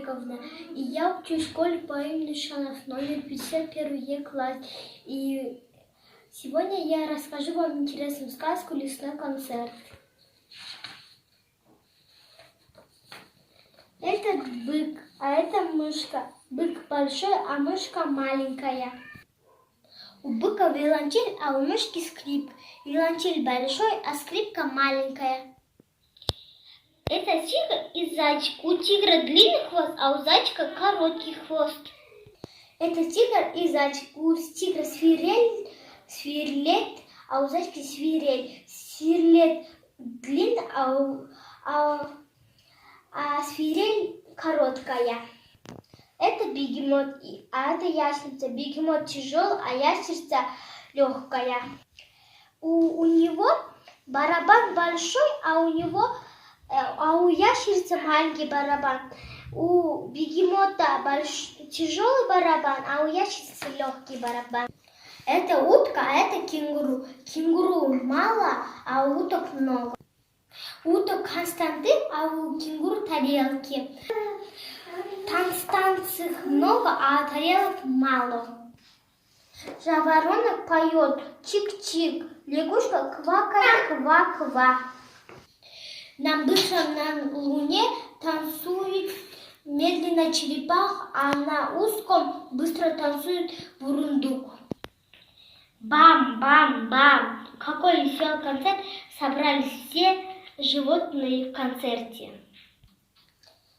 Новиковна, и я учусь в школе по имени Шанов, номер 51 класс. И сегодня я расскажу вам интересную сказку «Лесной концерт». Это бык, а это мышка. Бык большой, а мышка маленькая. У быка виолончель, а у мышки скрип. Виолончель большой, а скрипка маленькая. Это тигр и зайчик. У тигра длинный хвост, а у зайчика короткий хвост. Это тигр и зайчик. У тигра свирлет, а у зайчика свирель. Свирлет длинный, а свирель короткая. Это бегемот, а это ящерица. Бегемот тяжелый, а ящерица легкая. У него барабан большой, а у ящерицы маленький барабан. У бегемота тяжелый барабан, а у ящерицы легкий барабан. Это утка, а это кенгуру. Кенгуру мало, а у уток много. У уток Константин, а у кенгуру тарелки. Станций много, а тарелок мало. Жаворонок поет чик-чик, лягушка квакает ква-ква. На луне танцует медленно черепах, а на узком быстро танцует бурундук. Бам-бам-бам! Какой веселый концерт! Собрались все животные в концерте.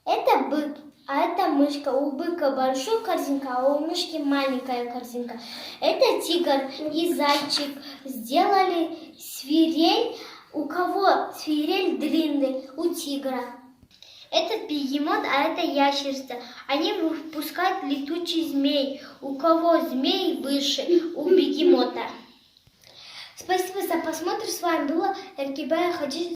Это бык, а это мышка. У быка большая корзинка, а у мышки маленькая корзинка. Это тигр и зайчик сделали свирель. У кого свирель длинный? У тигра. Это бегемот, а это ящерица. Они выпускают летучий змей. У кого змей выше? У бегемота. Спасибо за просмотр. С вами была Эркибая Хаджи.